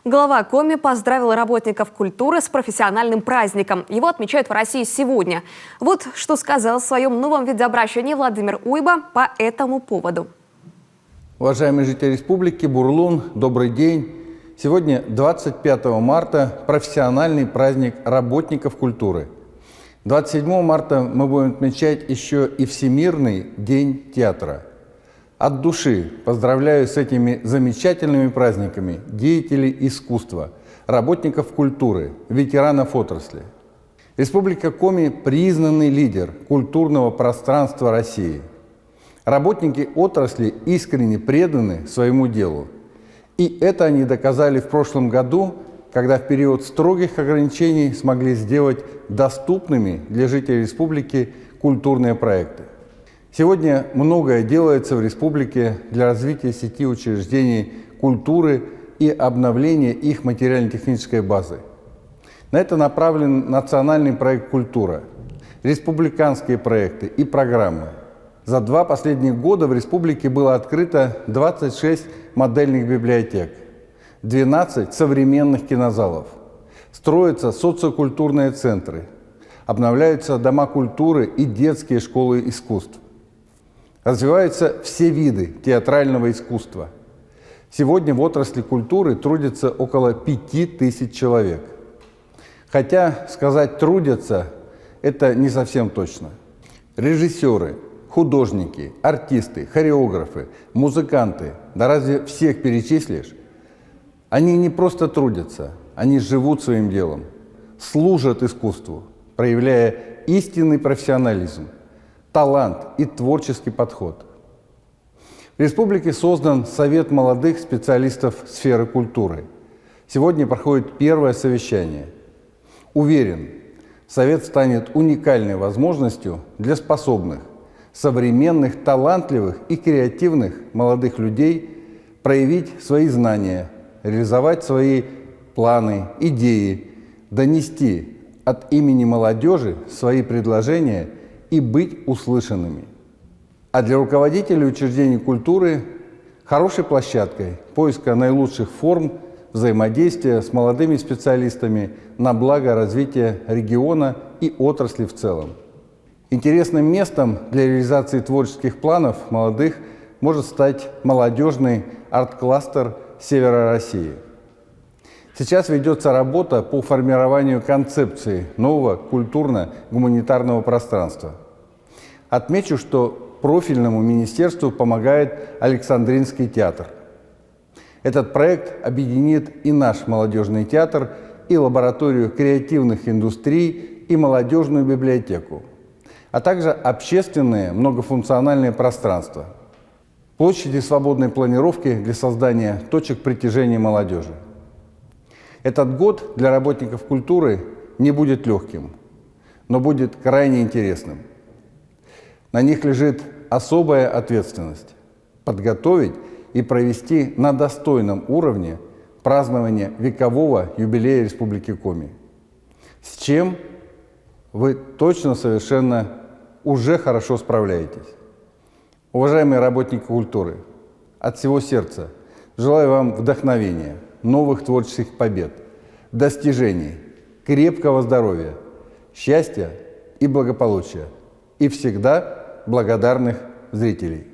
Глава Коми поздравил работников культуры с профессиональным праздником. Его отмечают в России сегодня. Вот что сказал в своем новом видеообращении Владимир Уйба по этому поводу. Уважаемые жители республики, Бурлун, добрый день. Сегодня 25 марта – профессиональный праздник работников культуры. 27 марта мы будем отмечать еще и Всемирный день театра. От души поздравляю с этими замечательными праздниками деятелей искусства, работников культуры, ветеранов отрасли. Республика Коми – признанный лидер культурного пространства России. Работники отрасли искренне преданы своему делу. И это они доказали в прошлом году, когда в период строгих ограничений смогли сделать доступными для жителей республики культурные проекты. Сегодня многое делается в республике для развития сети учреждений культуры и обновления их материально-технической базы. На это направлен национальный проект «Культура», республиканские проекты и программы. За 2 последних года в республике было открыто 26 модельных библиотек, 12 современных кинозалов, строятся социокультурные центры, обновляются дома культуры и детские школы искусств. Развиваются все виды театрального искусства. Сегодня в отрасли культуры трудится около 5000 человек. Хотя сказать «трудятся» – это не совсем точно. Режиссеры, художники, артисты, хореографы, музыканты – да разве всех перечислишь? Они не просто трудятся, они живут своим делом, служат искусству, проявляя истинный профессионализм, талант и творческий подход. В республике создан Совет молодых специалистов сферы культуры. Сегодня проходит первое совещание. Уверен, Совет станет уникальной возможностью для способных, современных, талантливых и креативных молодых людей проявить свои знания, реализовать свои планы, идеи, донести от имени молодежи свои предложения и быть услышанными. А для руководителей учреждений культуры хорошей площадкой поиска наилучших форм взаимодействия с молодыми специалистами на благо развития региона и отрасли в целом. Интересным местом для реализации творческих планов молодых может стать молодежный арт-кластер Севера России. Сейчас ведется работа по формированию концепции нового культурно-гуманитарного пространства. Отмечу, что профильному министерству помогает Александринский театр. Этот проект объединит и наш молодежный театр, и лабораторию креативных индустрий, и молодежную библиотеку, а также общественные многофункциональные пространства, площади свободной планировки для создания точек притяжения молодежи. Этот год для работников культуры не будет легким, но будет крайне интересным. На них лежит особая ответственность – подготовить и провести на достойном уровне празднование векового юбилея Республики Коми, с чем вы точно совершенно уже хорошо справляетесь. Уважаемые работники культуры, от всего сердца желаю вам вдохновения, новых творческих побед, достижений, крепкого здоровья, счастья и благополучия и всегда благодарных зрителей.